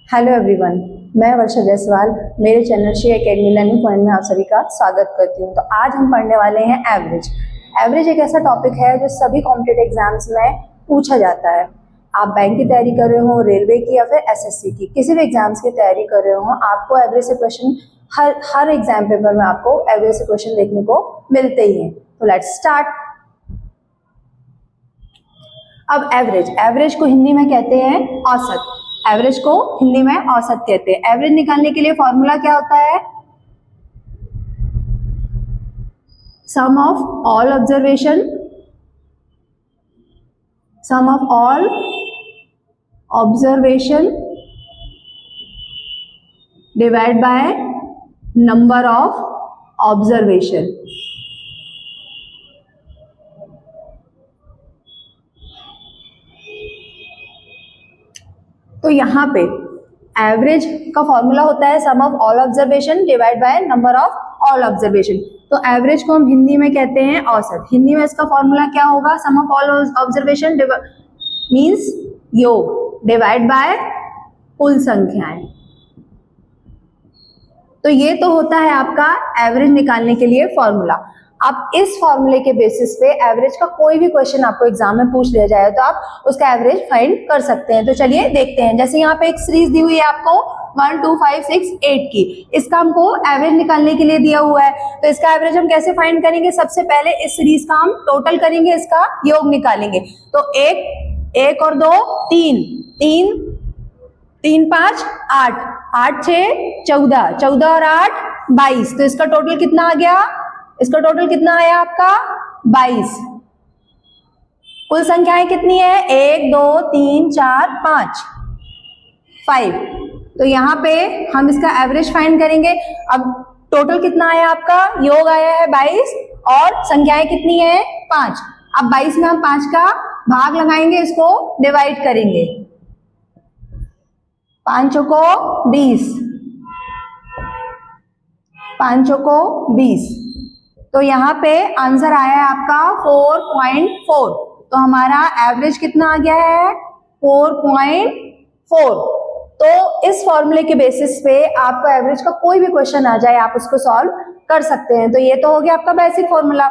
Hello everyone, मैं वर्षा जायसवाल मेरे channel Shri academy learning point में आप सभी का स्वागत करती हूँ। तो आज हम पढ़ने वाले हैं एवरेज। एवरेज एक ऐसा टॉपिक है जो सभी कॉम्पिटिटिव एग्जाम्स में पूछा जाता है। आप बैंक की तैयारी कर रहे हो, रेलवे की या फिर एसएससी की, किसी भी एग्जाम्स की तैयारी कर रहे हो, आपको एवरेज से क्वेश्चन हर एग्जाम पेपर में आपको एवरेज से क्वेश्चन देखने को मिलते ही हैं। तो लेट्स स्टार्ट। अब एवरेज को हिंदी में कहते हैं औसत। एवरेज को हिंदी में औसत कहते हैं। एवरेज निकालने के लिए फॉर्मूला क्या होता है? Sum of all observation divide by number of observation. तो यहाँ पे एवरेज का फॉर्मूला होता है sum of all observation divide by number of all observation. तो एवरेज को हम हिंदी में कहते हैं औसत। हिंदी में इसका फॉर्मूला क्या होगा? सम ऑफ ऑल ऑब्जर्वेशन मींस योग डिवाइड बाय कुल संख्याएं। तो ये तो होता है आपका एवरेज निकालने के लिए फॉर्मूला। अब इस फॉर्मूले के बेसिस पे एवरेज का कोई भी क्वेश्चन आपको एग्जाम में पूछ लिया जाए तो आप उसका एवरेज फाइंड कर सकते हैं। तो चलिए देखते हैं। जैसे यहाँ पे एक सीरीज दी हुई है आपको 1 2 5 6 8 की, इसका हमको एवरेज निकालने के लिए दिया हुआ है। तो इसका एवरेज हम कैसे फाइंड करेंगे? सबसे पहले इस सीरीज का हम टोटल करेंगे, इसका योग निकालेंगे। तो एक और 2 3 3 3 5 8 8 6 14 14 और 8 22। तो इसका टोटल कितना आ गया? इसका टोटल कितना आया आपका? 22। कुल संख्याएं कितनी है? 1 2 3 4 5। तो यहाँ पे हम इसका एवरेज फाइंड करेंगे। अब टोटल कितना आया आपका? योग आया है 22 और संख्याएं कितनी है? 5। अब 22 में हम 5 का भाग लगाएंगे, इसको डिवाइड करेंगे। 5 को 20, 5 को 20। तो यहाँ पे आंसर आया है आपका 4.4। तो हमारा एवरेज कितना आ गया है? 4.4। तो इस फॉर्मूले के बेसिस पे आपका एवरेज का कोई भी क्वेश्चन आ जाए आप उसको सॉल्व कर सकते हैं। तो ये तो हो गया आपका बेसिक फॉर्मूला।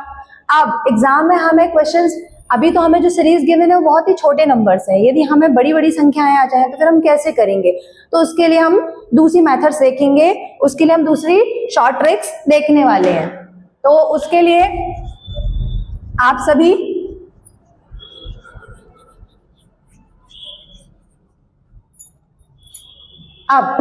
अब एग्जाम में हमें क्वेश्चंस, अभी तो हमें जो सीरीज गिवन है वो बहुत ही छोटे नंबर्स हैं। यदि हमें बड़ी बड़ी संख्याएं आ जाए तो फिर हम कैसे करेंगे? तो उसके लिए हम दूसरी मेथड्स देखेंगे, उसके लिए हम दूसरी शॉर्ट ट्रिक्स देखने वाले हैं। तो उसके लिए आप सभी अब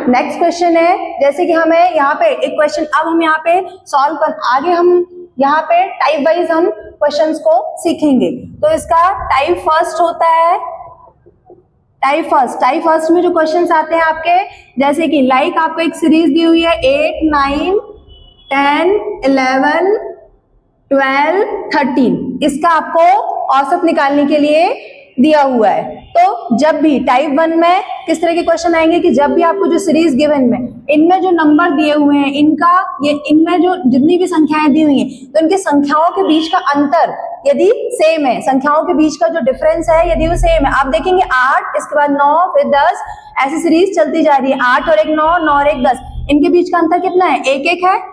नेक्स्ट क्वेश्चन है, जैसे कि हमें यहाँ पे एक क्वेश्चन, अब हम यहाँ पे सॉल्व कर, आगे हम यहाँ पे टाइप वाइज हम क्वेश्चंस को सीखेंगे। तो इसका टाइप फर्स्ट होता है। टाइप फर्स्ट में जो क्वेश्चंस आते हैं आपके, जैसे कि लाइक आपको एक सीरीज दी हुई है 8 9 10 11 12 13, इसका आपको औसत निकालने के लिए दिया हुआ है। तो जब भी टाइप 1 में किस तरह के क्वेश्चन आएंगे कि जब भी आपको जो सीरीज गिवन में इनमें जो नंबर दिए हुए हैं, इनमें जो जितनी भी संख्याएं दी हुई हैं, तो इनकी संख्याओं के बीच का अंतर यदि सेम है, संख्याओं के बीच का जो डिफरेंस है यदि वो सेम है, आप देखेंगे 8, इसके बाद 9, फिर 10, ऐसी सीरीज चलती जा रही है। 8 और 1 9, 9 और 1 10, इनके बीच का अंतर कितना है? 1 1 है।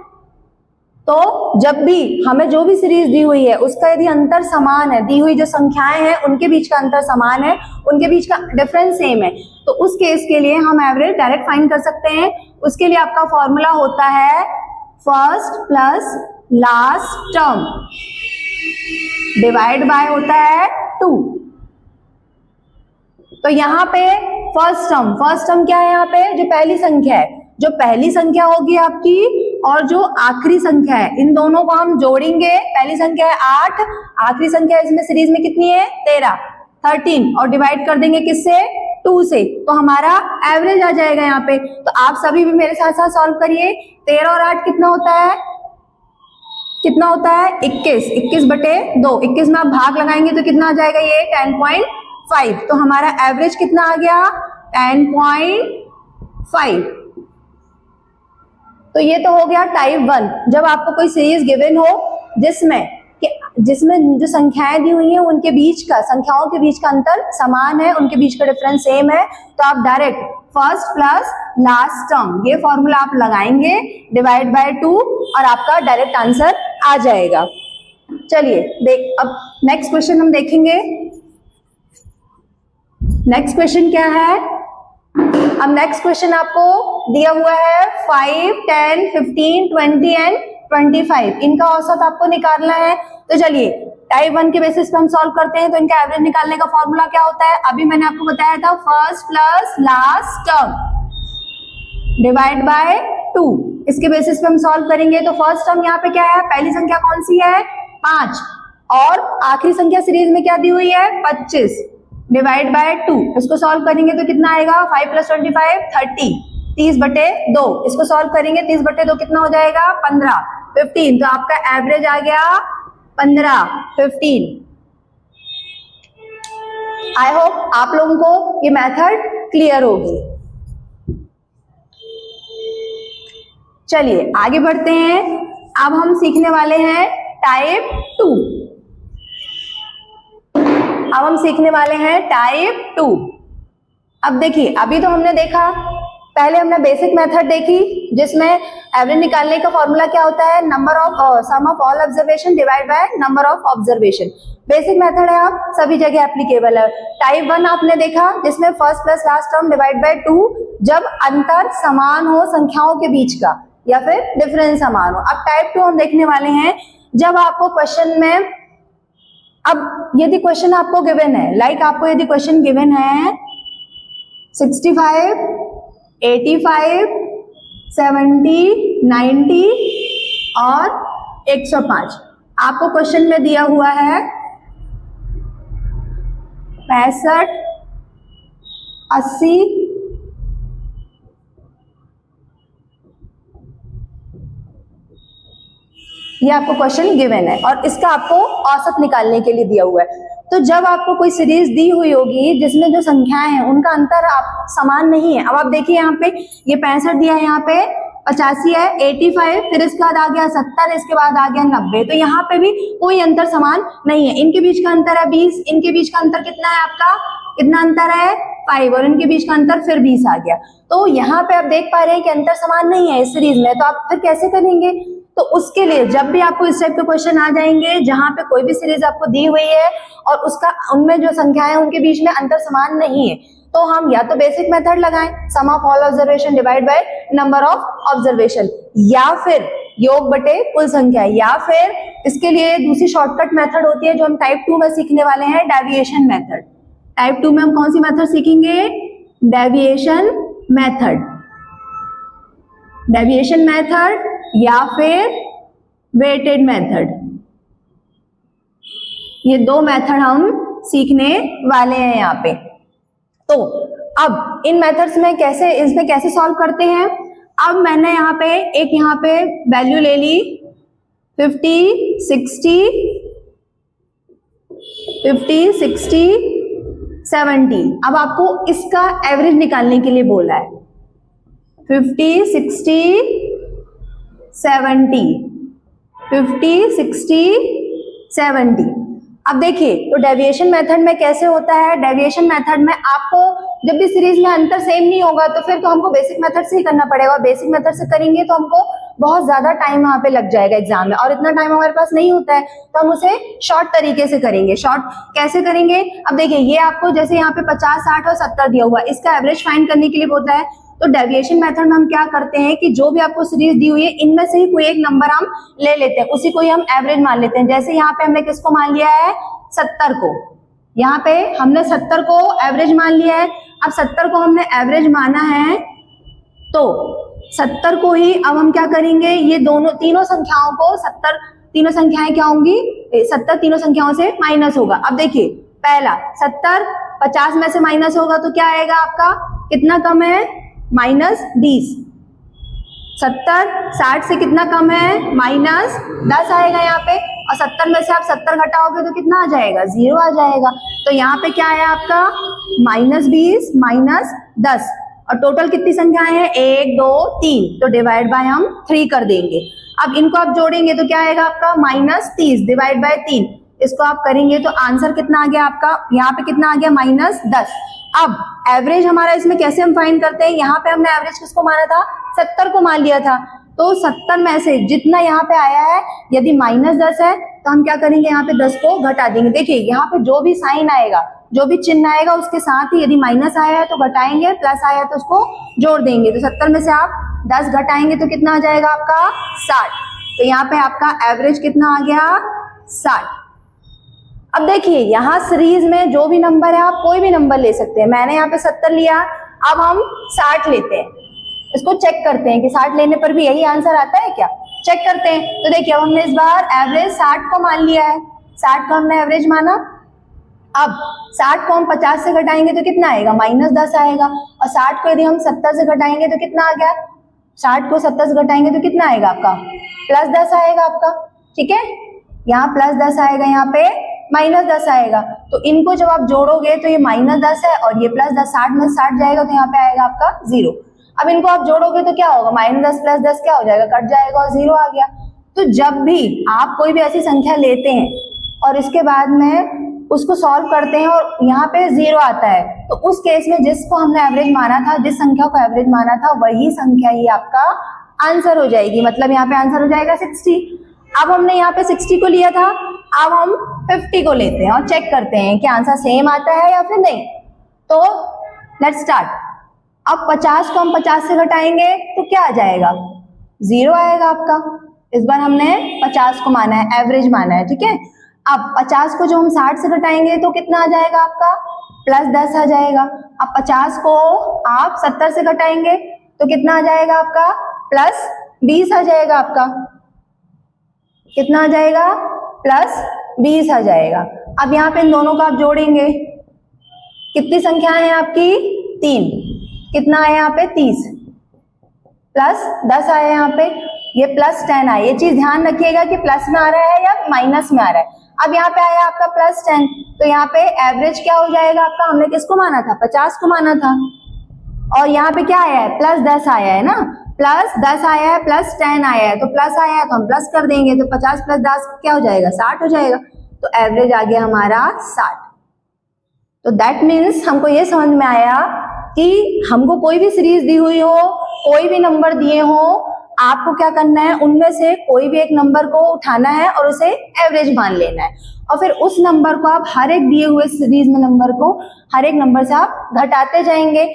तो जब भी हमें जो भी सीरीज दी हुई है उसका यदि अंतर समान है, दी हुई जो संख्याएं हैं उनके बीच का अंतर समान है, उनके बीच का डिफरेंस सेम है, तो उस केस के लिए हम एवरेज डायरेक्ट फाइंड कर सकते हैं। उसके लिए आपका फॉर्मूला होता है first plus last term divide by होता है 2। तो यहाँ पे फर्स्ट टर्म क्या है? यहाँ पे जो पहली संख्या है, जो पहली संख्या होगी आपकी और जो आखिरी संख्या है, इन दोनों को हम जोड़ेंगे। पहली संख्या है 8, आखिरी संख्या इसमें सीरीज में कितनी है? 13 और डिवाइड कर देंगे किससे? 2 से। तो हमारा एवरेज आ जाएगा यहाँ पे। तो आप सभी भी मेरे साथ साथ सॉल्व करिए। 13 और 8 कितना होता है? 21। 21 बटे 2, 21 में आप भाग लगाएंगे तो कितना आ जाएगा? ये 10.5। तो हमारा एवरेज कितना आ गया? 10.5। तो ये तो हो गया टाइप 1। जब आपको कोई सीरीज गिवन हो जिसमें जो संख्याएं दी हुई हैं उनके बीच का, संख्याओं के बीच का अंतर समान है, उनके बीच का डिफरेंस सेम है, तो आप direct first plus last term, ये फॉर्मूला आप लगाएंगे, डिवाइड बाय 2 और आपका डायरेक्ट आंसर आ जाएगा। चलिए देख, अब नेक्स्ट क्वेश्चन हम देखेंगे। नेक्स्ट क्वेश्चन क्या है? अब नेक्स्ट क्वेश्चन आपको दिया हुआ है 5, 10, 15, 20 एंड 25, इनका औसत आपको निकालना है। तो चलिए टाइप 1 के बेसिस पे हम सॉल्व करते हैं। तो इनका एवरेज निकालने का फॉर्मूला क्या होता है? अभी मैंने आपको बताया था, first plus last term divide by 2, इसके बेसिस पे हम सॉल्व करेंगे। तो फर्स्ट टर्म यहाँ पे क्या है? पहली संख्या कौन सी है? 5, और आखिरी संख्या सीरीज में क्या दी हुई है? 25 डिवाइड बाय 2, इसको सॉल्व करेंगे तो कितना आएगा? 5 + 25 30, 30/2, इसको सॉल्व करेंगे 30/2 कितना हो जाएगा? 15, 15, तो आपका एवरेज आ गया 15, 15। आई होप आप लोगों को ये मेथड क्लियर होगी। चलिए आगे बढ़ते हैं। अब हम सीखने वाले हैं टाइप 2। अब हम सीखने वाले हैं टाइप 2। अब देखिए, अभी तो हमने देखा, पहले हमने बेसिक मेथड देखी जिसमें एवरेज निकालने का फॉर्मूला क्या होता है? Number of sum of all observation divide by number of observation. Basic method है, आप सभी जगह एप्लीकेबल है। टाइप 1 आपने देखा जिसमें first plus last term divide by 2, जब अंतर समान हो संख्याओं के बीच का या फिर डिफरेंस समान हो। अब टाइप 2 हम देखने वाले हैं, जब आपको क्वेश्चन में, अब यदि क्वेश्चन आपको गिवन है, लाइक आपको यदि क्वेश्चन गिवन है 65, 85, 70, 90 और 105, आपको क्वेश्चन में दिया हुआ है 65, 80, ये आपको क्वेश्चन गिवन है और इसका आपको औसत निकालने के लिए दिया हुआ है। तो जब आपको कोई सीरीज दी हुई होगी जिसमें जो संख्याएं हैं उनका अंतर आप समान नहीं है। अब आप देखिए यहाँ पे ये 65 दिया है, यहाँ पे 85 है, 85, फिर इसके बाद आ गया 70, इसके बाद आ गया 90। तो यहाँ पे भी कोई अंतर समान नहीं है। इनके बीच का अंतर है 20, इनके बीच का अंतर कितना है आपका? कितना अंतर है? 5, और इनके बीच का अंतर फिर 20 आ गया। तो यहाँ पे आप देख पा रहे हैं कि अंतर समान नहीं है इस सीरीज में। तो आप फिर कैसे करेंगे? तो उसके लिए जब भी आपको इस टाइप के क्वेश्चन आ जाएंगे जहां पे कोई भी सीरीज आपको दी हुई है और उसका उनमें जो संख्याएं हैं उनके बीच में अंतर समान नहीं है, तो हम या तो बेसिक मेथड लगाएं, sum of all observation divide by number of observation, या फिर योग बटे कुल संख्या, या फिर इसके लिए दूसरी शॉर्टकट मेथड होती है जो हम टाइप 2 में सीखने वाले हैं, डेविएशन मेथड। टाइप 2 में हम कौन सी मेथड सीखेंगे? Deviation method. डेविएशन मेथड या फिर वेटेड मेथड, ये दो मेथड हम सीखने वाले हैं यहाँ पे। तो अब इन मेथड्स में कैसे, इसमें कैसे सॉल्व करते हैं? अब मैंने यहाँ पे एक वैल्यू ले ली 50, 60, 70। अब आपको इसका एवरेज निकालने के लिए बोला है 50, 60, 70, 50, 60, 70। अब देखिए, तो डेविएशन मेथड में कैसे होता है? डेविएशन मेथड में आपको जब भी सीरीज में अंतर सेम नहीं होगा तो फिर तो हमको बेसिक मेथड से ही करना पड़ेगा, और बेसिक मेथड से करेंगे तो हमको बहुत ज्यादा टाइम वहां पे लग जाएगा एग्जाम में, और इतना टाइम हमारे पास नहीं होता है, तो हम उसे शॉर्ट तरीके से करेंगे। शॉर्ट कैसे करेंगे? अब देखिए, ये आपको जैसे यहाँ पे 50, 60 और 70 दिया हुआ है, इसका एवरेज फाइंड करने के लिए होता है। तो डेविएशन मेथड में हम क्या करते हैं कि जो भी आपको सीरीज दी हुई है इनमें से ही कोई एक नंबर हम ले लेते हैं, उसी को ही हम एवरेज मान लेते हैं। जैसे यहाँ पे हमने किसको मान लिया है? 70 को। यहाँ पे हमने 70 को एवरेज मान लिया है। अब 70 को हमने एवरेज माना है तो 70 को ही अब हम क्या करेंगे, ये दोनों तीनों संख्याओं को 70, तीनों संख्याएं क्या होंगी? 70 तीनों संख्याओं से माइनस होगा। अब देखिए, पहला 70 50 में से माइनस होगा तो क्या आएगा आपका? कितना कम है? -20। 70 60 से कितना कम है? -10 आएगा यहाँ पे, और 70 में से आप 70 घटाओगे तो कितना आ जाएगा? 0 आ जाएगा। तो यहाँ पे क्या है आपका? -20 -10, और टोटल कितनी संख्याएं हैं? 1 2 3, तो डिवाइड बाय हम 3 कर देंगे। अब इनको आप जोड़ेंगे तो क्या आएगा आपका? -30 डिवाइड बाय 3, इसको आप करेंगे तो आंसर कितना आ गया आपका? यहाँ पे कितना आ गया? -10। अब एवरेज हमारा इसमें कैसे हम फाइंड करते हैं, यहाँ पे हमने एवरेज किसको माना था, 70 को मान लिया था। तो 70 में से जितना यहाँ पे आया है, यदि -10 है तो हम क्या करेंगे, यहाँ पे 10 को घटा देंगे। देखिए यहाँ पे जो भी साइन आएगा, जो भी चिन्ह आएगा, उसके साथ ही यदि माइनस आया है तो घटाएंगे, प्लस आया है तो उसको जोड़ देंगे। तो 70 में से आप 10 घटाएंगे तो कितना आ जाएगा आपका 60। तो यहाँ पे आपका एवरेज कितना आ गया 60। अब देखिए यहाँ सीरीज में जो भी नंबर है, आप कोई भी नंबर ले सकते हैं। मैंने यहाँ पे 70 लिया, अब हम 60 लेते हैं। इसको चेक करते हैं कि 60 लेने पर भी यही आंसर आता है क्या, चेक करते हैं। तो देखिए अब हमने इस बार एवरेज 60 को मान लिया है, 60 को हमने एवरेज माना। अब 60 को हम 50 से घटाएंगे तो कितना आएगा, -10 आएगा। और 60 को यदि हम 70 से घटाएंगे तो कितना आ गया, 60 को 70 से घटाएंगे तो कितना आएगा आपका, +10 आएगा आपका। ठीक है, यहाँ +10 आएगा, यहाँ पे -10 आएगा। तो इनको जब आप जोड़ोगे तो ये -10 है और ये +10, 60 में 60 जाएगा तो यहाँ पे आएगा आपका 0। अब इनको आप जोड़ोगे तो क्या होगा, -10 + 10 क्या हो जाएगा, कट जाएगा और 0 आ गया। तो जब भी आप कोई भी ऐसी संख्या लेते हैं और इसके बाद में उसको सॉल्व करते हैं और यहाँ पे 0 आता है, तो उस केस में जिसको हमने एवरेज माना था, जिस संख्या को एवरेज माना था, वही संख्या ही आपका आंसर हो जाएगी। मतलब यहाँ पे आंसर हो जाएगा 60। अब हमने यहाँ पे 60 को लिया था, अब हम 50 को लेते हैं और चेक करते हैं कि आंसर सेम आता है या फिर नहीं। तो लेट्स स्टार्ट। अब 50 को हम 50 से घटाएंगे तो क्या आ जाएगा, 0 आएगा आपका। इस बार हमने 50 को माना है, एवरेज माना है। ठीक है, अब 50 को जो हम 60 से घटाएंगे तो कितना आ जाएगा आपका, +10 आ जाएगा। अब 50 को आप 70 से घटाएंगे तो कितना आ जाएगा आपका, +20 आ जाएगा आपका। कितना आ जाएगा, +20 आ जाएगा। अब यहाँ पे इन दोनों को आप जोड़ेंगे, कितनी संख्याएं हैं आपकी, 3। कितना आया यहाँ पे, 30, +10 आया यहाँ पे, ये +10 आया। ये चीज ध्यान रखिएगा कि प्लस में आ रहा है या माइनस में आ रहा है। अब यहाँ पे आया आपका +10, तो यहाँ पे एवरेज क्या हो जाएगा आपका, हमने किसको माना था, 50 को माना था। और यहाँ पे क्या आया है, +10 आया है ना, +10 आया है, +10 आया है, तो प्लस आया है तो हम प्लस कर देंगे। तो 50 + 10 क्या हो जाएगा, 60 हो जाएगा। तो एवरेज आ गया हमारा 60। तो दैट मीन्स हमको ये समझ में आया कि हमको कोई भी सीरीज दी हुई हो, कोई भी नंबर दिए हो, आपको क्या करना है, उनमें से कोई भी एक नंबर को उठाना है और उसे एवरेज मान लेना है। और फिर उस नंबर को आप हर एक दिए हुए सीरीज में नंबर को हर एक नंबर से आप घटाते जाएंगे।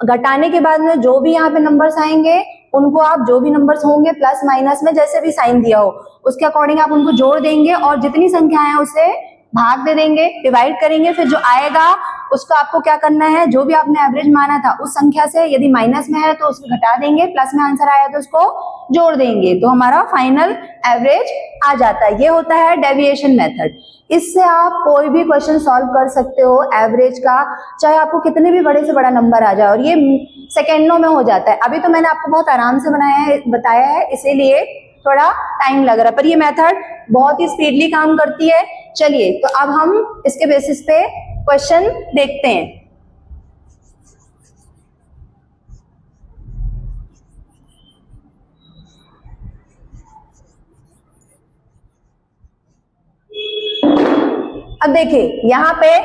घटाने के बाद में जो भी यहाँ पे नंबर्स आएंगे, उनको आप जो भी नंबर्स होंगे प्लस माइनस में जैसे भी साइन दिया हो उसके अकॉर्डिंग आप उनको जोड़ देंगे और जितनी संख्या है उसे भाग दे देंगे, डिवाइड करेंगे। फिर जो आएगा उसको आपको क्या करना है, जो भी आपने एवरेज माना था उस संख्या से यदि माइनस में है तो उसको घटा देंगे, प्लस में आंसर आया तो उसको जोड़ देंगे, तो हमारा फाइनल एवरेज आ जाता है। ये होता है डेविएशन मेथड। इससे आप कोई भी क्वेश्चन सॉल्व कर सकते हो एवरेज का, चाहे आपको कितने भी बड़े से बड़ा नंबर आ जाए, और ये सेकेंडों में हो जाता है। अभी तो मैंने आपको बहुत आराम से बताया है, इसीलिए थोड़ा टाइम लग रहा है, पर ये मेथड बहुत ही स्पीडली काम करती है। चलिए तो अब हम इसके बेसिस पे क्वेश्चन देखते हैं। अब देखिए यहाँ पे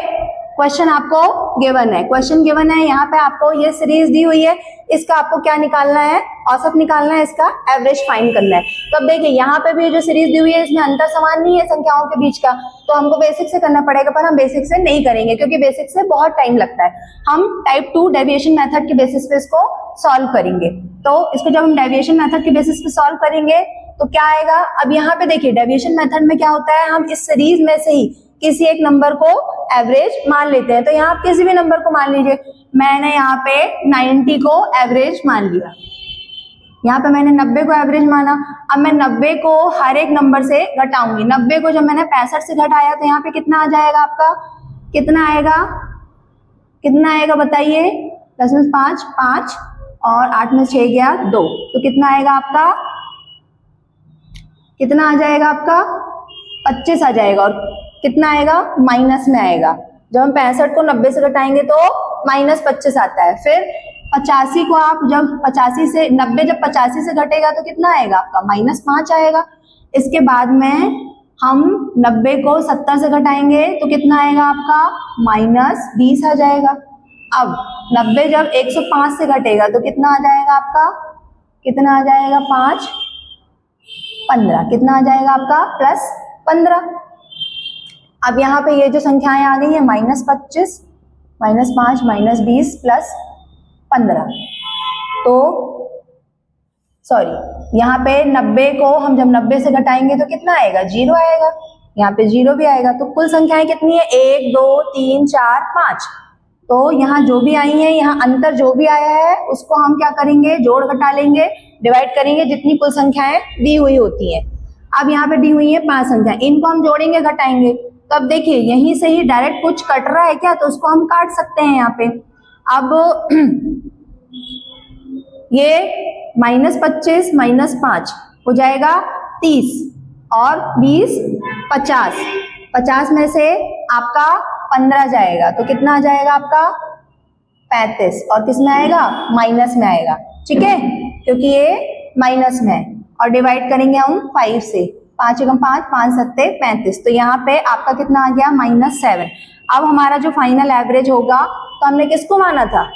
क्वेश्चन आपको गिवन है, क्वेश्चन गिवन है, यहाँ पे आपको ये सीरीज दी हुई है, इसका आपको क्या निकालना है, औसत निकालना है, इसका एवरेज फाइंड करना है। तो अब देखिए यहाँ पे भी जो सीरीज दी हुई है इसमें अंतर समान नहीं है संख्याओं के बीच का, तो हमको बेसिक से करना पड़ेगा, पर हम बेसिक से नहीं करेंगे क्योंकि बेसिक से बहुत टाइम लगता है। हम टाइप 2 डेविएशन मेथड के बेसिस पे इसको सॉल्व करेंगे। तो इसको जब हम डेविएशन मेथड के बेसिस पे सॉल्व करेंगे तो क्या आएगा, अब यहाँ पे देखिए डेविएशन मेथड में क्या होता है, हम इस सीरीज में से ही किसी एक नंबर को एवरेज मान लेते हैं। तो यहाँ आप किसी भी नंबर को मान लीजिए, मैंने यहाँ पे 90 को एवरेज मान लिया, यहाँ पे मैंने 90 को एवरेज माना। अब मैं 90 को हर एक नंबर से घटाऊंगी। 90 को जब मैंने 65 से घटाया तो यहाँ पे कितना आ जाएगा आपका, कितना आएगा, कितना आएगा बताइए, 10 में 5 5 और 8 में 6 गया 2, तो कितना आएगा आपका, कितना आ जाएगा आपका 25 आ जाएगा। और कितना आएगा, माइनस में आएगा। जब हम 65 को 90 से घटाएंगे तो -25 आता है। फिर 85 को आप जब 85 से 90 जब 85 से घटेगा तो कितना आएगा आपका, -5 आएगा। इसके बाद में हम 90 को 70 से घटाएंगे तो कितना आएगा आपका, -20 आ जाएगा। अब 90 जब 105 से घटेगा तो कितना आ जाएगा आपका, कितना आ जाएगा 5 15, कितना आ जाएगा आपका प्लस 15। अब यहाँ पे ये जो संख्याएं आ गई है -25, -5, -20 प्लस 15, तो सॉरी यहाँ पे 90 को हम जब 90 से घटाएंगे तो कितना आएगा, 0 आएगा, यहाँ पे 0 भी आएगा। तो कुल संख्याएं कितनी है, 1 2 3 4 5। तो यहाँ जो भी आई है, यहाँ अंतर जो भी आया है उसको हम क्या करेंगे, जोड़ घटा लेंगे, डिवाइड करेंगे जितनी कुल संख्याएं दी हुई होती हैं। अब यहाँ पे दी हुई है 5 संख्याएं, इनको हम जोड़ेंगे घटाएंगे। तो अब देखिए यहीं से ही डायरेक्ट कुछ कट रहा है क्या, तो उसको हम काट सकते हैं यहाँ पे। अब ये -25 -5 हो जाएगा 30 और 20 50, 50 में से आपका 15 जाएगा तो कितना आ जाएगा आपका 35, और किस में आएगा, माइनस में आएगा, ठीक है, क्योंकि ये माइनस में है। और डिवाइड करेंगे हम 5 से, 5 एकम 5, 5 सत्ते 35, तो यहाँ पे आपका कितना आ गया -7। अब हमारा जो फाइनल एवरेज होगा, तो हमने किसको माना था,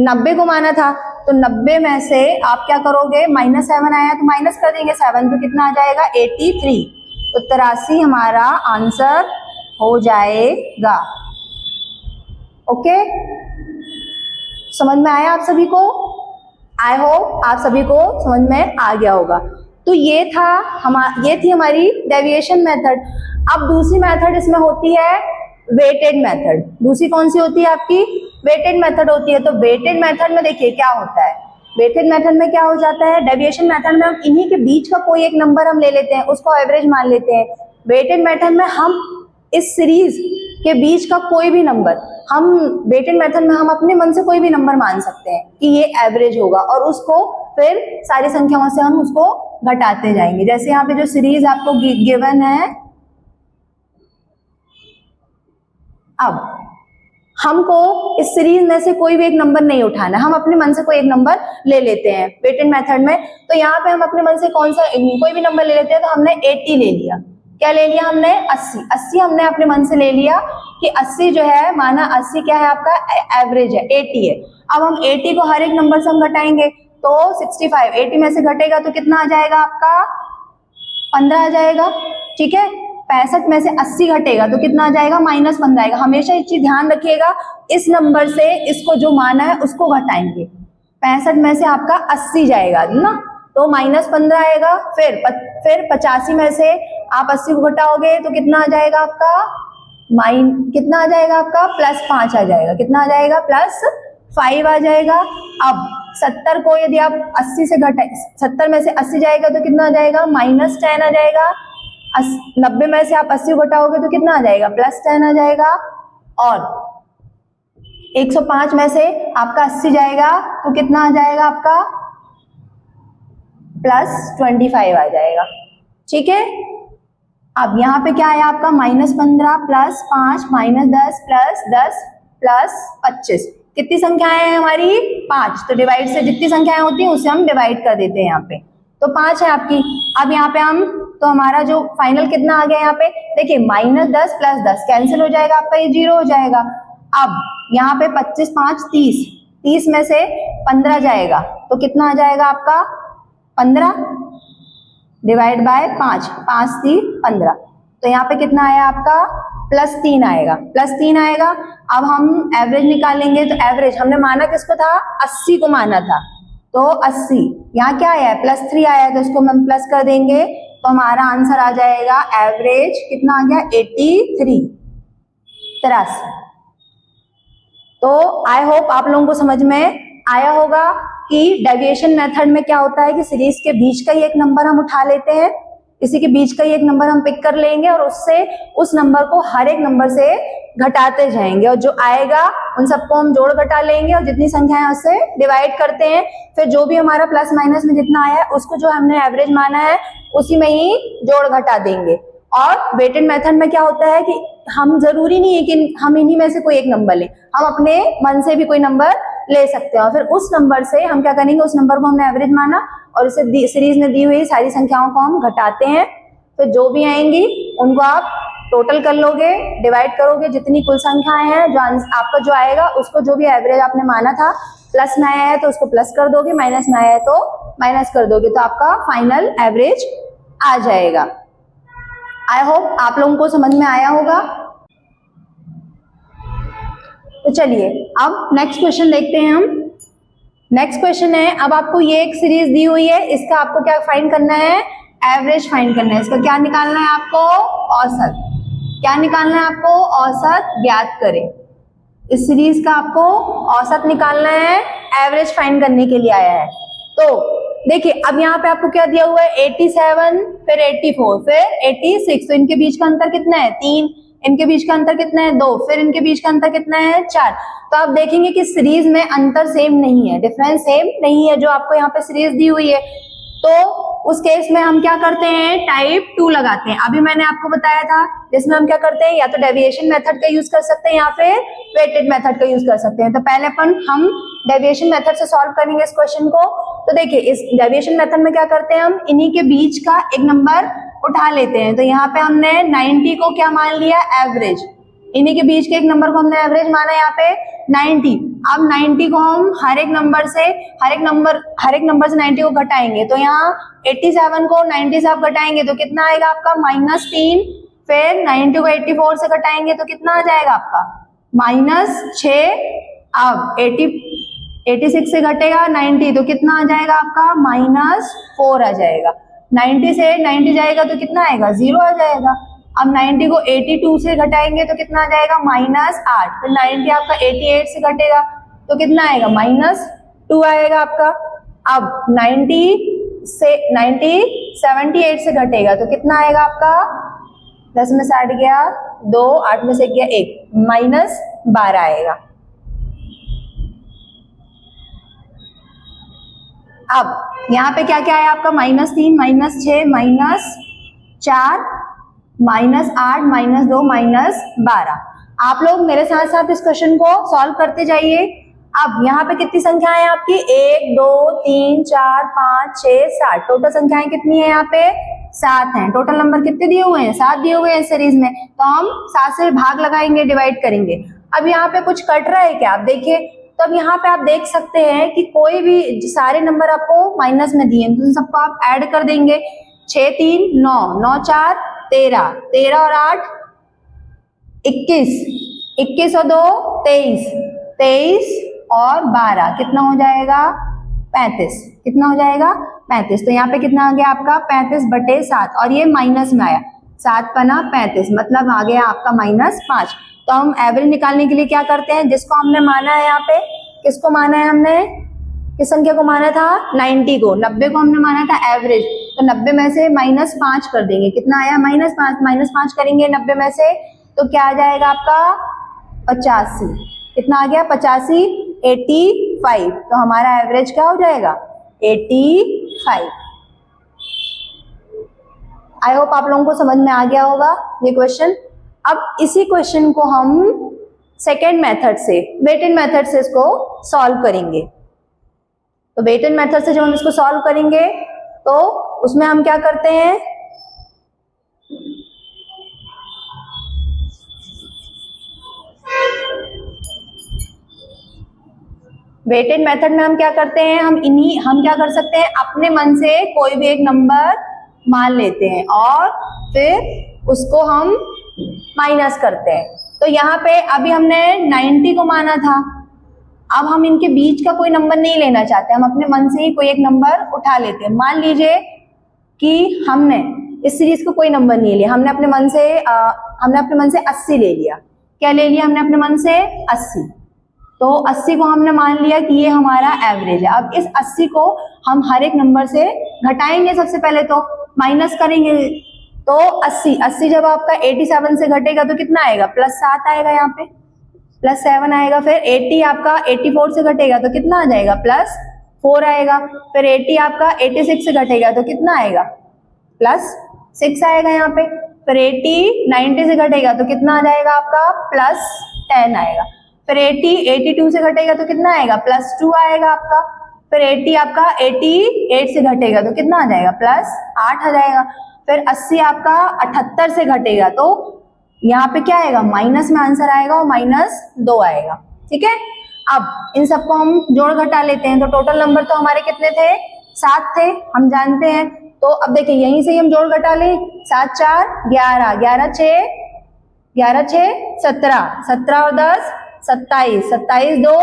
90 को माना था, तो 90 में से आप क्या करोगे, -7 आया तो माइनस कर देंगे 7, तो कितना आ जाएगा 83, तो 83 हमारा आंसर हो जाएगा। ओके, समझ में आया आप सभी को, आई होप आप सभी को समझ में आ गया होगा। तो ये थी हमारी डेविएशन मेथड। अब दूसरी मेथड इसमें होती है वेटेड मेथड। दूसरी कौन सी होती है आपकी, वेटेड मेथड होती है। तो वेटेड मेथड में देखिए क्या होता है, वेटेड मेथड में क्या हो जाता है, डेविएशन मेथड में हम इन्हीं के बीच का कोई एक नंबर हम ले लेते हैं, उसको एवरेज मान लेते हैं। वेटेड मेथड में हम इस सीरीज के बीच का कोई भी नंबर, हम वेटेड मेथड में हम अपने मन से कोई भी नंबर मान सकते हैं कि ये एवरेज होगा, और उसको फिर सारी संख्याओं से हम उसको घटाते जाएंगे। जैसे यहाँ पे जो सीरीज आपको गिवन है, अब हमको इस सीरीज में से कोई भी एक नंबर नहीं उठाना, हम अपने मन से कोई एक नंबर ले लेते हैं वेटेड मेथड में। तो यहाँ पे हम अपने मन से कौन सा कोई भी नंबर ले लेते हैं, तो हमने 80 ले लिया, क्या ले लिया हमने 80 हमने अपने मन से ले लिया कि 80 जो है, माना 80 क्या है आपका एवरेज है, 80 है। अब हम 80 को हर एक नंबर से हम घटाएंगे, तो 65 80 में से घटेगा तो कितना आ जाएगा आपका 15 आ जाएगा, ठीक है। 65 में से 80 घटेगा तो कितना आ जाएगा, -15 आएगा। हमेशा एक चीज ध्यान रखिएगा, इस नंबर से इसको जो माना है उसको घटाएंगे। 65 में से आपका 80 जाएगा ना, तो -15 आएगा। फिर 85 में से आप 80 को घटाओगे तो कितना आ जाएगा आपका, कितना आ जाएगा आपका +5 आ जाएगा, कितना आ जाएगा +5 आ जाएगा। अब 70 को यदि आप 80 से घटाए, 70 में से 80 जाएगा तो कितना आ जाएगा, -10 आ जाएगा। 90 में से आप 80 घटाओगे तो कितना आ जाएगा, +10 आ जाएगा। और 105 में से आपका 80 जाएगा तो कितना आ जाएगा आपका +25 आ जाएगा, ठीक है। अब यहाँ पे क्या है आपका -15 +5 -10 +10 +25, कितनी संख्याएं हैं हमारी 5, तो डिवाइड से जितनी संख्याएं होती हैं उससे हम डिवाइड कर देते हैं यहाँ पे, तो 5 है आपकी। अब यहाँ पे हम, तो हमारा जो फाइनल कितना आ गया यहाँ पे, देखिए -10 +10 कैंसिल हो जाएगा आपका, ये 0 हो जाएगा। अब यहाँ पे 25 5 30, 30 में से 15 जाएगा तो कितना आ जाएगा आपका 15 डिवाइड बाय 5, 5 3 15, तो यहाँ पे कितना आया आपका +3 आएगा, +3 आएगा। अब हम एवरेज निकालेंगे, तो एवरेज हमने माना किसको था, 80 को माना था, तो 80, यहाँ क्या आया है +3 आया है, तो इसको हम प्लस कर देंगे तो हमारा आंसर आ जाएगा एवरेज कितना आ गया 83। तो आई होप आप लोगों को समझ में आया होगा कि डेविएशन मेथड में क्या होता है कि सीरीज के बीच का ही एक नंबर हम उठा लेते हैं, इसी के बीच का ही एक नंबर हम पिक कर लेंगे और उससे उस नंबर को हर एक नंबर से घटाते जाएंगे, और जो आएगा उन सबको हम जोड़ घटा लेंगे और जितनी संख्याएं उससे डिवाइड करते हैं, फिर जो भी हमारा प्लस माइनस में जितना आया है उसको जो हमने एवरेज माना है उसी में ही जोड़ घटा देंगे। और वेटेड मेथड में क्या होता है कि हम जरूरी नहीं है कि हम इन्हीं में से कोई एक नंबर लें, हम अपने मन से भी कोई नंबर ले सकते हैं और फिर उस नंबर से हम क्या करेंगे, उस नंबर को हमने एवरेज माना और इसे सीरीज में दी हुई सारी संख्याओं को हम घटाते हैं, तो जो भी आएंगी उनको आप टोटल कर लोगे, डिवाइड करोगे जितनी कुल संख्याएं हैं, जो आपका जो आएगा उसको, जो भी एवरेज आपने माना था, प्लस में आया है तो उसको प्लस कर दोगे, माइनस में आया है तो माइनस कर दोगे, तो आपका फाइनल एवरेज आ जाएगा। आई होप आप लोगों को समझ में आया होगा। तो चलिए अब नेक्स्ट क्वेश्चन देखते हैं हम। नेक्स्ट क्वेश्चन है, अब आपको ये एक सीरीज दी हुई है, इसका आपको क्या फाइंड करना है, एवरेज फाइंड करना है। इसका क्या निकालना है आपको, औसत। क्या निकालना है आपको, औसत ज्ञात करें। इस सीरीज का आपको औसत निकालना है, एवरेज फाइंड करने के लिए आया है। तो देखिए अब यहाँ पे आपको क्या दिया हुआ है, 87, फिर 84, फिर 86, तो इनके बीच का अंतर कितना है, 3, इनके बीच का अंतर कितना है, 2, फिर इनके बीच का अंतर कितना है, 4। तो आप देखेंगे कि सीरीज में अंतर सेम नहीं है, डिफरेंस सेम नहीं है जो आपको यहाँ पे सीरीज दी हुई है। तो उस केस में हम क्या करते हैं, टाइप 2 लगाते हैं। अभी मैंने आपको बताया था जिसमें हम क्या करते हैं, या तो डेविएशन मेथड का यूज कर सकते हैं या फिर वेटेड मेथड का यूज कर सकते हैं। तो पहले हम डेविएशन मेथड से सॉल्व करेंगे इस क्वेश्चन को। तो देखिए इस डेविएशन मेथड में क्या करते हैं, हम इन्हीं के बीच का एक नंबर उठा लेते हैं। तो यहाँ पे हमने 90 को क्या मान लिया, एवरेज। इन्हीं के बीच के एक नंबर को हमने एवरेज माना यहाँ पे 90। अब 90 को हम हर एक नंबर से 90 को घटाएंगे। तो यहाँ 87 को 90 से आप घटाएंगे तो कितना आएगा आपका, -3। फिर 90 को 84 से घटाएंगे तो कितना आ जाएगा आपका, -6। अब 86 से घटेगा 90 तो कितना आ जाएगा आपका, -4 आ जाएगा। 90 से 90 जाएगा तो कितना आएगा, 0 आ जाएगा। अब 90 को 82 से घटाएंगे तो कितना आ जाएगा, -8। फिर 90 आपका 88 से घटेगा तो कितना आएगा, -2 आएगा आपका। अब 90 78 से घटेगा तो कितना आएगा आपका, 10 में से 8 गया 2, 8 में से गया 1, -12 आएगा। अब यहाँ पे क्या क्या है आपका, -3, -6, -4, -8, -2, -12। आप लोग मेरे साथ साथ इस क्वेश्चन को सॉल्व करते जाइए। अब यहाँ पे कितनी संख्याएं हैं आपकी, 1, 2, 3, 4, 5, 6, 7। टोटल संख्याएं कितनी है यहाँ पे, 7 हैं। टोटल नंबर कितने दिए हुए हैं, 7 दिए हुए हैं सीरीज में। तो हम 7 से भाग लगाएंगे, डिवाइड करेंगे। अब यहाँ पे कुछ कट रहा है क्या, आप देखिए। तो अब यहाँ पे आप देख सकते हैं कि कोई भी सारे नंबर आपको माइनस में दिए, तो सबको आप ऐड कर देंगे। 6, 3, 9, 9, 4, 13, 13 और 8 21, 21 और 2 23, 23 और 12 कितना हो जाएगा, 35। कितना हो जाएगा, 35। तो यहाँ पे कितना आ गया आपका, 35/7, और ये माइनस में आया, 7 पना 35, मतलब आ गया आपका -5। तो हम एवरेज निकालने के लिए क्या करते हैं, जिसको हमने माना है यहाँ पे, किसको माना है हमने, किस संख्या को माना था, 90 को, 90 को हमने माना था एवरेज। तो 90 में से -5 कर देंगे, कितना आया, -5 करेंगे 90 में से तो क्या आ जाएगा आपका, 85। कितना आ गया, 85, 85। तो हमारा एवरेज क्या हो जाएगा, 85। आई होप आप लोगों को समझ में आ गया होगा ये क्वेश्चन। अब इसी क्वेश्चन को हम सेकेंड मेथड से, वेटेड मेथड से इसको सॉल्व करेंगे। तो वेटेड मेथड से जब हम इसको सॉल्व करेंगे तो उसमें हम क्या करते हैं, वेटेड मेथड में हम क्या करते हैं, हम क्या कर सकते हैं, अपने मन से कोई भी एक नंबर मान लेते हैं और फिर उसको हम माइनस करते हैं। तो यहाँ पे अभी हमने 90 को माना था, अब हम इनके बीच का कोई नंबर नहीं लेना चाहते, हम अपने मन से ही कोई एक नंबर उठा लेते हैं। मान लीजिए कि हमने इस सीरीज को कोई नंबर नहीं लिया, हमने अपने मन से 80 ले लिया। क्या ले लिया हमने अपने मन से, 80। तो 80 को हमने मान लिया कि ये हमारा एवरेज है। अब इस 80 को हम हर एक नंबर से घटाएंगे, सबसे पहले तो माइनस करेंगे। तो 80 जब आपका 87 से घटेगा तो कितना आएगा, +7 आएगा, यहाँ पे +7 आएगा। फिर 80 आपका 84 से घटेगा तो कितना आ जाएगा, +4 आएगा। फिर 80 आपका 86 से घटेगा तो कितना आएगा, +6 आएगा यहाँ पे। फिर 80 90 से घटेगा तो कितना आ जाएगा आपका, +10 आएगा। फिर 80 82 से घटेगा तो कितना आएगा, +2 आएगा आपका। फिर 80 आपका 88 से घटेगा तो कितना आ जाएगा, +8 आ जाएगा। फिर 80 आपका 78 से घटेगा तो यहाँ पे क्या आएगा, माइनस में आंसर आएगा और -2 आएगा। ठीक है, अब इन सबको हम जोड़ घटा लेते हैं। तो टोटल नंबर तो हमारे कितने थे, 7 थे, हम जानते हैं। तो अब देखिए यहीं से ही हम जोड़ घटा लें, 7 4 11, 11 6 17, 17 और 10 27, 27 2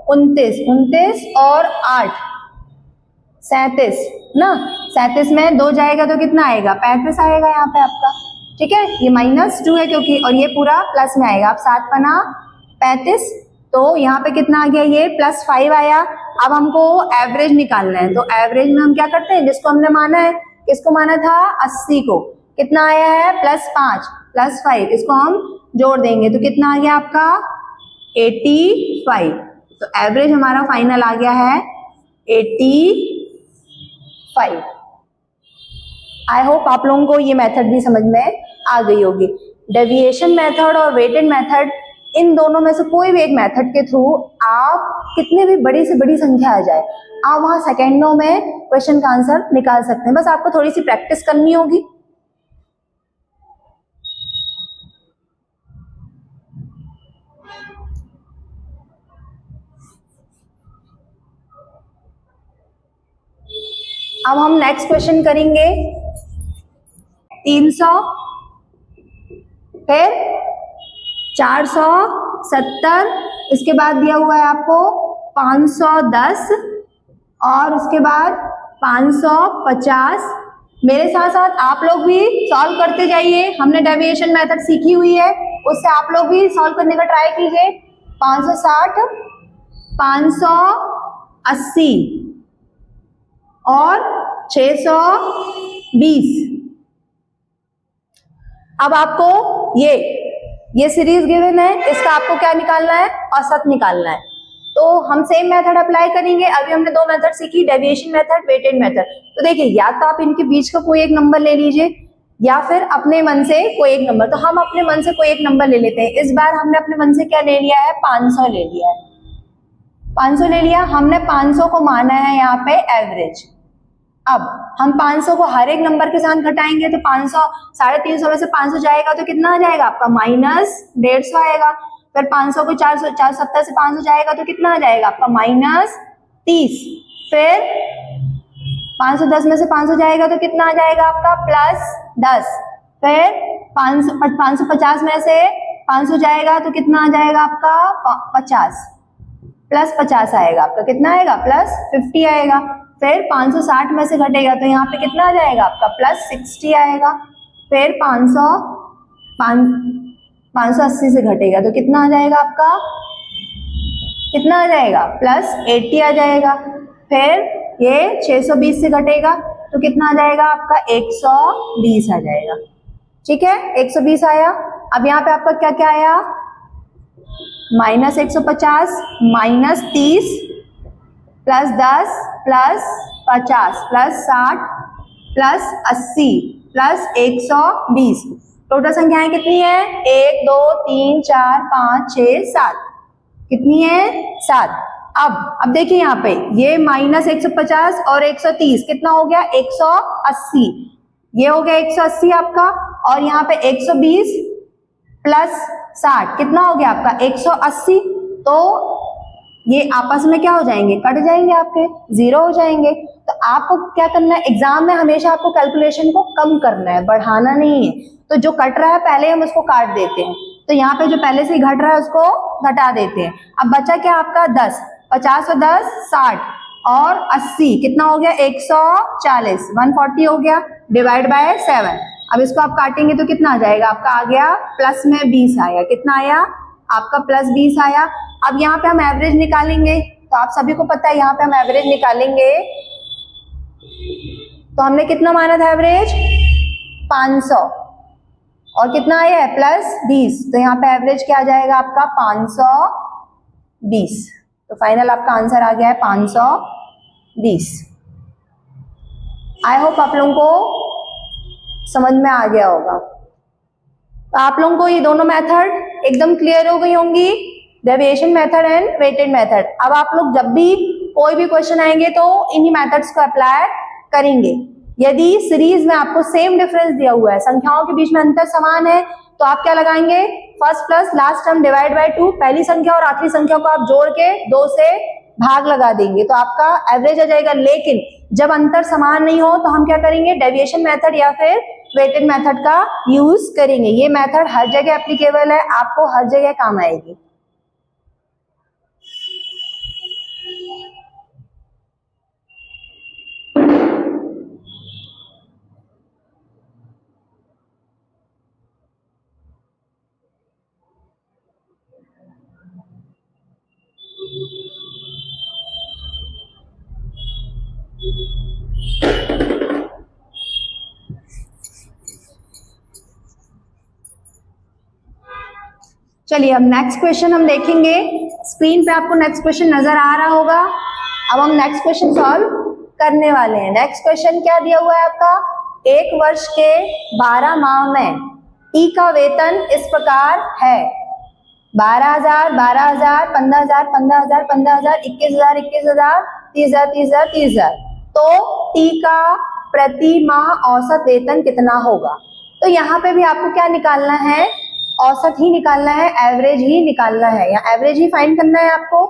29, 29 और 8 37 ना, 37 में 2 जाएगा तो कितना आएगा, 35 आएगा यहाँ पे आपका। ठीक है, ये -2 है क्योंकि, और ये पूरा प्लस में आएगा। अब 7 पना 35, तो यहाँ पे कितना आ गया, ये +5 आया। अब हमको एवरेज निकालना है, तो एवरेज में हम क्या करते हैं, जिसको हमने माना है, किसको माना था, 80 को, कितना आया है, +5 +5, इसको हम जोड़ देंगे तो कितना आ गया आपका, 85। तो एवरेज हमारा फाइनल आ गया है 85। आई होप आप लोगों को ये मेथड भी समझ में आ गई होगी। डेविएशन मेथड और वेटेड मेथड, इन दोनों में से कोई भी एक मेथड के थ्रू आप कितने भी बड़ी से बड़ी संख्या आ जाए, आप वहां सेकेंडों में क्वेश्चन का आंसर निकाल सकते हैं। बस आपको थोड़ी सी प्रैक्टिस करनी होगी। अब हम नेक्स्ट क्वेश्चन करेंगे 300, फिर 470, इसके बाद दिया हुआ है आपको 510 और उसके बाद 550। मेरे साथ साथ आप लोग भी सॉल्व करते जाइए, हमने डेविएशन मेथड सीखी हुई है, उससे आप लोग भी सॉल्व करने का ट्राई कीजिए। 560, 580 और 620। अब आपको ये सीरीज गिवन है, इसका आपको क्या निकालना है, औसत निकालना है। तो हम सेम मेथड अप्लाई करेंगे। अभी हमने 2 मेथड सीखी, डेविएशन मेथड, वेटेड मेथड। तो देखिए, या तो आप इनके बीच का कोई एक नंबर ले लीजिए या फिर अपने मन से कोई एक नंबर। तो हम अपने मन से कोई एक नंबर ले लेते हैं। इस बार हमने अपने मन से क्या ले लिया है, 500 ले लिया है। 500 ले लिया हमने, 500 को माना है यहाँ पे एवरेज। अब हम 500 को हर एक नंबर के साथ घटाएंगे तो 500, 350 में से 500 जाएगा तो कितना आ जाएगा आपका, -150 आएगा। फिर 500 को 470 से 500 जाएगा तो कितना आ जाएगा आपका, -30। फिर 510 में से 500 जाएगा तो कितना आ जाएगा आपका, +10। फिर 550 में से 500 जाएगा तो कितना आ जाएगा आपका, 50, +50 आएगा आपका, कितना आएगा, +50 आएगा। फिर 560 में से घटेगा तो यहाँ पे कितना आ जाएगा आपका, +60 आएगा। फिर 580 से घटेगा तो कितना आ जाएगा आपका, कितना आ जाएगा, +80 आ जाएगा। फिर ये 620 से घटेगा तो कितना आ जाएगा आपका, 120 आ जाएगा। ठीक है, 120 आया। अब यहाँ पे आपका क्या क्या आया, -150, -30, +10, +50, +60, +80, +120। टोटल संख्याएं कितनी है, 1 2 3 4 5 6 7, कितनी है, 7। अब देखिए यहाँ पे ये -150 और 130 कितना हो गया, 180। ये हो गया 180 आपका, और यहाँ पे 120 +60 कितना हो गया आपका, 180। तो ये आपस में क्या हो जाएंगे, कट जाएंगे, आपके 0 हो जाएंगे। तो आपको क्या करना है, एग्जाम में हमेशा आपको कैलकुलेशन को कम करना है, बढ़ाना नहीं है। तो जो कट रहा है पहले हम उसको काट देते हैं, तो यहाँ पे जो पहले से ही घट रहा है उसको घटा देते हैं। अब बचा क्या आपका, 10, 50 और 10 60 और 80 कितना हो गया, 140, 140 हो गया, डिवाइड बाय 7। अब इसको आप काटेंगे तो कितना आ जाएगा आपका, आ गया प्लस में 20 आया, कितना आया आपका, +20 आया। अब यहाँ पे हम एवरेज निकालेंगे, तो आप सभी को पता है यहाँ पे हम एवरेज निकालेंगे, तो हमने कितना माना था एवरेज, 500, और कितना आया है, +20। तो यहाँ पे एवरेज क्या आ जाएगा आपका, 520। तो फाइनल आपका आंसर आ गया है 520। आई होप आप लोगों को समझ में आ गया होगा। तो आप लोगों को ये दोनों मेथड एकदम क्लियर हो गई होंगी, deviation method and weighted method. अब आप लोग जब भी कोई भी क्वेश्चन आएंगे तो इन्हीं मेथड्स को अप्लाई करेंगे। यदि सीरीज में आपको सेम डिफरेंस दिया हुआ है, संख्याओं के बीच में अंतर समान है, तो आप क्या लगाएंगे, first plus last term divide by 2, पहली संख्या और आखिरी संख्या को आप जोड़ के 2 से भाग लगा देंगे तो आपका एवरेज आ जाएगा। लेकिन जब अंतर समान नहीं हो तो हम क्या करेंगे, डेविएशन मेथड या फिर वेटेड मेथड का यूज करेंगे। ये मेथड हर जगह एप्लीकेबल है, आपको हर जगह काम आएगी। चलिए अब नेक्स्ट क्वेश्चन हम देखेंगे। स्क्रीन पे आपको नेक्स्ट क्वेश्चन नजर आ रहा होगा। अब हम नेक्स्ट क्वेश्चन सॉल्व करने वाले हैं। नेक्स्ट क्वेश्चन क्या दिया हुआ है आपका, एक वर्ष के 12 माह में ई का वेतन इस प्रकार है, 12,000, 12,000, 15,000, 15,000, 15,000, 21,000, 21,000, 30,000, 30,000, 30,000। तो टी का प्रति माह औसत वेतन कितना होगा। तो यहाँ पे भी आपको क्या निकालना है, औसत ही निकालना है, एवरेज ही निकालना है, या एवरेज ही फाइंड करना है आपको।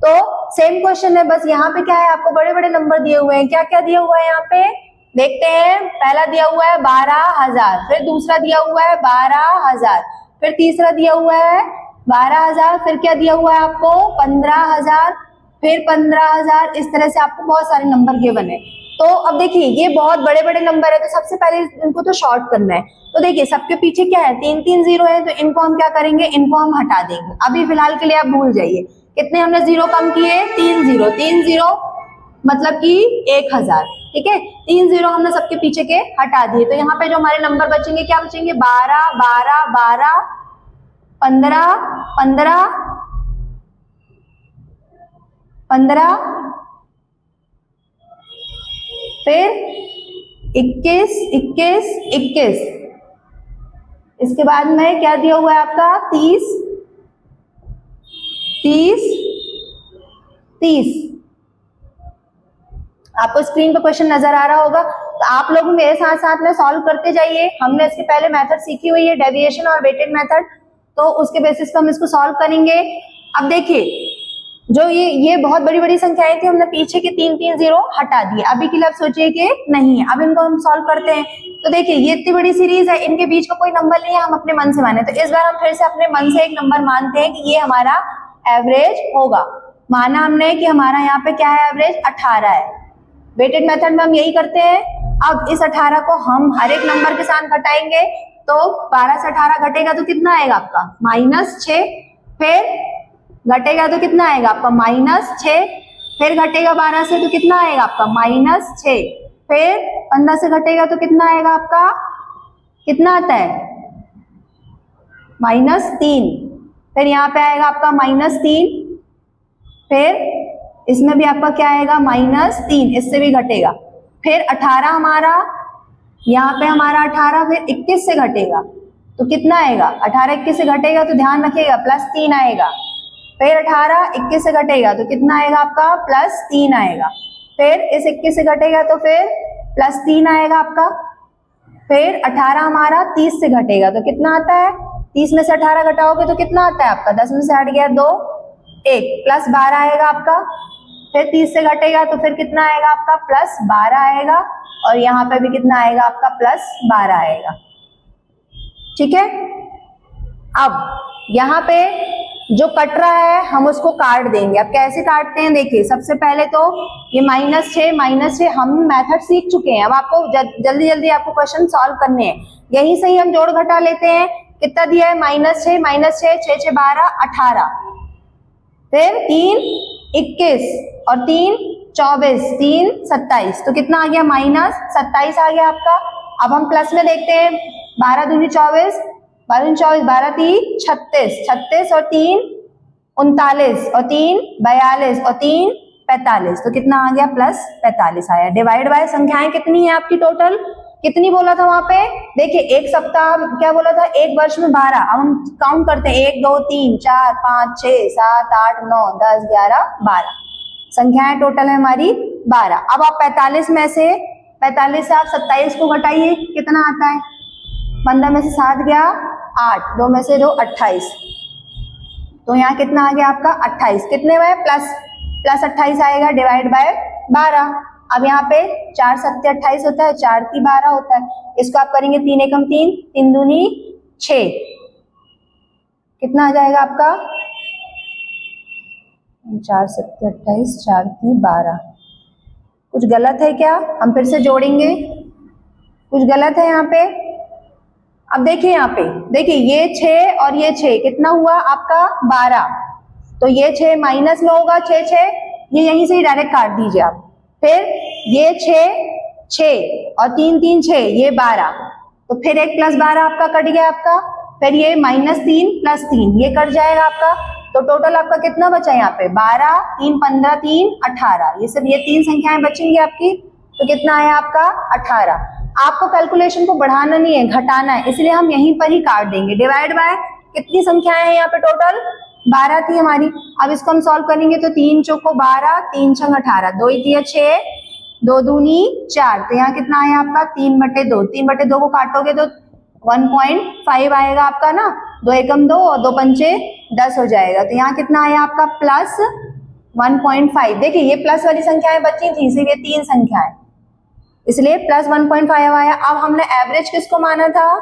तो सेम क्वेश्चन है, बस यहाँ पे क्या है, आपको बड़े बड़े नंबर दिए हुए हैं। क्या क्या दिया हुआ है यहाँ पे देखते हैं। पहला दिया हुआ है 12,000, फिर दूसरा दिया हुआ है 12,000, फिर तीसरा दिया हुआ है 12,000, फिर क्या दिया हुआ है आपको 15,000, फिर 15,000। इस तरह से आपको बहुत सारे नंबर गिवन है। तो अब देखिए ये बहुत बड़े बड़े नंबर है, तो सबसे पहले इनको तो शॉर्ट करना है। तो देखिए सबके पीछे क्या है, 3-3 जीरो है, तो इनको हम क्या करेंगे, इनको हम हटा देंगे। अभी फिलहाल के लिए आप भूल जाइए कितने हमने जीरो कम किए, 3 जीरो, 3 जीरो मतलब कि 1,000, ठीक है। 3 जीरो हमने सबके पीछे के हटा दिए। तो यहाँ पे जो हमारे नंबर बचेंगे क्या बचेंगे, 12, 12, 12, 15, 15, 15, फिर 21, 21, 21। इसके बाद में क्या दिया हुआ है आपका 30, 30, 30। आपको स्क्रीन पे क्वेश्चन नजर आ रहा होगा, तो आप लोग मेरे साथ साथ में सॉल्व करते जाइए। हमने इसके पहले मेथड सीखी हुई है, डेविएशन और वेटेड मेथड, तो उसके बेसिस पे हम इसको सॉल्व करेंगे। अब देखिए जो ये बहुत बड़ी बड़ी संख्याएं थी, हमने पीछे के 3-3 जीरो हटा दिए। अभी के लिए आप सोचिए कि नहीं है, अब इनको हम सॉल्व करते हैं। तो देखिए ये इतनी बड़ी सीरीज है, इनके बीच का कोई नंबर नहीं है, हम अपने मन से माने। तो इस बार हम फिर से अपने मन से एक नंबर मानते हैं कि ये हमारा एवरेज होगा। माना हमने कि हमारा यहाँ पे क्या है, एवरेज 18 है। वेटेड मेथड में हम यही करते हैं। अब इस 18 को हम हर एक नंबर के साथ घटाएंगे, तो 12 से 18 घटेगा तो कितना आएगा आपका -6, फिर घटेगा तो कितना आएगा आपका -6, फिर घटेगा 12 से तो कितना आएगा आपका -6, फिर 15 से घटेगा तो कितना आएगा आपका, कितना आता है -3, फिर यहाँ पे आएगा आपका -3, फिर इसमें भी आपका क्या आएगा -3, इससे भी घटेगा। फिर 18 हमारा, यहाँ पे हमारा 18, फिर 21 से घटेगा तो कितना आएगा, 18 21 से घटेगा तो ध्यान रखिएगा +3 आएगा। फिर 18 21 से घटेगा तो कितना आएगा आपका +3 आएगा। फिर इस 21 से घटेगा तो फिर +3 आएगा आपका। फिर 18 हमारा 30 से घटेगा तो कितना आता है, 30 में से 18 घटाओगे तो कितना आता है आपका, 10 में से हट गया 2, 1, +12 आएगा आपका। फिर 30 से घटेगा तो फिर कितना आएगा आपका +12 आएगा, और यहाँ पे भी कितना आएगा आपका +12 आएगा, ठीक है। अब यहाँ पे जो कट रहा है हम उसको काट देंगे। अब कैसे काटते हैं, देखिए सबसे पहले तो ये -6 हम मेथड सीख चुके हैं। अब आपको जल्दी जल्दी आपको क्वेश्चन सॉल्व करने हैं, यहीं से ही हम जोड़ घटा लेते हैं। कितना दिया है, -6, -6, 6 6 12, 18, फिर 3 21 और 3 24, 3 27, तो कितना आ गया -27 आ गया आपका। अब हम प्लस में देखते हैं, 12 दूनी 24, 12 दूनी 24, 12 3 36, 36 और 3 39 और 3 42 और 3 45, तो कितना आ गया +45 आया। डिवाइड बाय संख्याएं कितनी है आपकी, टोटल कितनी बोला था वहां पे, देखिए एक सप्ताह क्या बोला था, एक वर्ष में 12। अब हम काउंट करते हैं, 1 2 3 4 5 6 7 8 9 10 11 12, संख्याएं टोटल है हमारी 12। अब आप 45 में से 45 से आप 27 को घटाइए, कितना आता है, 15 में से 7 गया 8, 2 में से 2 28, तो यहाँ कितना आ गया आपका 28, कितने में प्लस 28 आएगा डिवाइड बाय 12। अब यहाँ पे 4 7 28 होता है, 4 3 12 होता है, इसको आप करेंगे 3 एकम 3, 3 दूनी 6, कितना आ जाएगा आपका 4 7 28, 4 3 12। कुछ गलत है क्या? हम फिर से जोड़ेंगे, कुछ गलत है यहाँ पे। अब देखिए यहाँ पे, देखिए ये 6 और ये 6 कितना हुआ आपका 12, तो ये 6 माइनस में होगा, 6 6 ये यहीं से ही डायरेक्ट काट दीजिए आप। फिर ये 6 और 3 3 6 ये 12, तो फिर एक प्लस 12 आपका कट गया आपका, फिर ये -3 + 3 ये कट जाएगा आपका, तो टोटल आपका कितना बचा यहाँ पे 12 3 15 3 18, ये सब ये 3 संख्याएं बचेंगी आपकी, तो कितना आया आपका 18। आपको कैलकुलेशन को बढ़ाना नहीं है, घटाना है, इसलिए हम यहीं पर ही काट देंगे। डिवाइड बाय कितनी संख्याएं हैं यहाँ पे टोटल 12 थी हमारी। अब इसको हम सॉल्व करेंगे तो 3 चौको 12, 3 छंग 18, 2 3 6, 2 दूनी 4, तो यहाँ कितना आया आपका 3/2, 3/2 को काटोगे तो 1.5 आएगा आपका ना, 2 एकम 2 और 2 पंचे 10 हो जाएगा, तो यहाँ कितना आया आपका प्लस 1.5। देखिए ये प्लस वाली संख्याएं बची थी, सिर्फ ये 3 संख्याएं, इसलिए प्लस 1.5 आया। अब हमने एवरेज किसको माना था?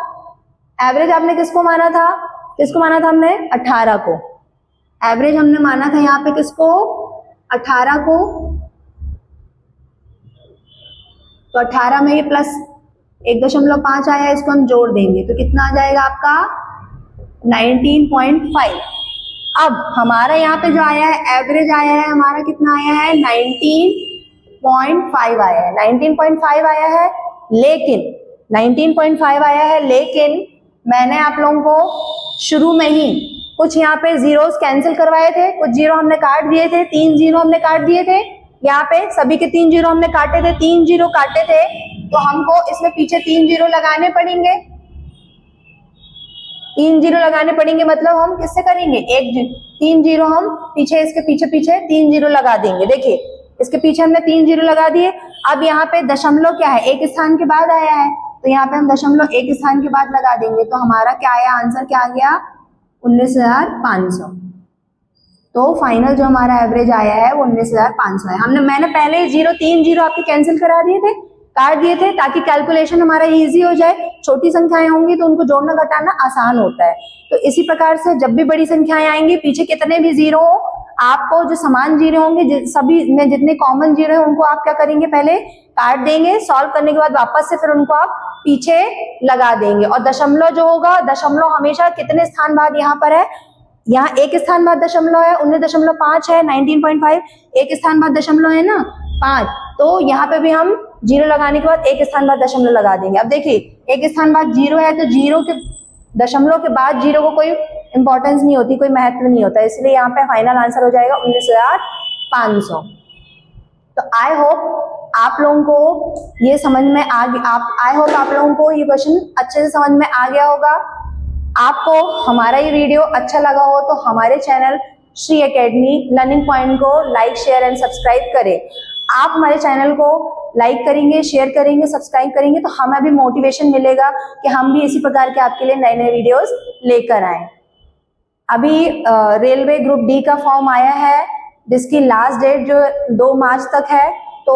एवरेज आपने किसको माना था? किसको माना था हमने? 18 को। एवरेज हमने माना था यहाँ पे किसको? 18 को। तो 18 में ये प्लस 1.5 आया, इसको हम जोड़ देंगे तो कितना आ जाएगा आपका 19.5। अब हमारा यहाँ पे जो आया है एवरेज आया है हमारा, कितना आया है 19.5 आया है, 19.5 आया है, लेकिन 19.5 आया है, लेकिन मैंने आप लोगों को शुरू में ही कुछ यहाँ पे जीरोस कैंसिल करवाए थे, कुछ जीरो हमने काट दिए थे, 3 जीरो हमने काट दिए थे, यहाँ पे सभी के 3 जीरो हमने काटे थे, 3 जीरो काटे थे, तो हमको इसमें पीछे 3 जीरो लगाने पड़ेंगे। 3 जीरो लगाने पड़ेंगे मतलब हम किससे करेंगे? 3 जीरो हम पीछे, इसके पीछे 3 जीरो लगा देंगे। देखिए इसके पीछे हमने 3 जीरो लगा दिए। अब यहाँ पे दशमलव क्या है? एक स्थान के बाद आया है, तो यहाँ पे हम दशमलव एक स्थान के बाद लगा देंगे, तो हमारा क्या आया? आंसर क्या आ गया? 19,500। तो फाइनल जो हमारा एवरेज आया है वो 19,500 है। मैंने पहले ही 3 जीरो आपके कैंसिल करा दिए थे, काट दिए थे, ताकि कैलकुलेशन हमारा इजी हो जाए। छोटी संख्याएं होंगी तो उनको जोड़ना घटाना आसान होता है। तो इसी प्रकार से जब भी बड़ी संख्याएं आएंगी, पीछे कितने भी जीरो हो, आपको जो समान जीरो होंगे, सभी में जितने कॉमन जीरो है उनको आप क्या करेंगे? पहले काट देंगे, सॉल्व करने के बाद वापस से फिर उनको आप पीछे लगा देंगे। और दशमलव जो होगा, दशमलव हमेशा कितने स्थान बाद यहाँ पर है? यहाँ एक स्थान बाद दशमलव है, 19.5 है, 19.5 एक स्थान बाद दशमलव है ना 5, तो यहाँ पे भी हम जीरो लगाने के बाद एक स्थान बाद दशमलव लगा देंगे। अब देखिए एक स्थान बाद जीरो है, तो जीरो के दशमलव के बाद जीरो को कोई इंपॉर्टेंस नहीं होती, कोई महत्व नहीं होता, इसलिए यहाँ पे फाइनल आंसर हो जाएगा 19,500। तो आई होप आप लोगों को ये समझ में आ गया, आई होप आप लोगों को ये क्वेश्चन अच्छे से समझ में आ गया होगा। आपको हमारा ये वीडियो अच्छा लगा हो तो हमारे channel Shri academy learning point को लाइक, शेयर एंड सब्सक्राइब करें। आप हमारे चैनल को लाइक करेंगे, शेयर करेंगे, सब्सक्राइब करेंगे तो हमें भी मोटिवेशन मिलेगा कि हम भी इसी प्रकार के आपके लिए नए नए वीडियोस लेकर आए। अभी रेलवे ग्रुप डी का फॉर्म आया है, जिसकी लास्ट डेट जो 2 मार्च तक है।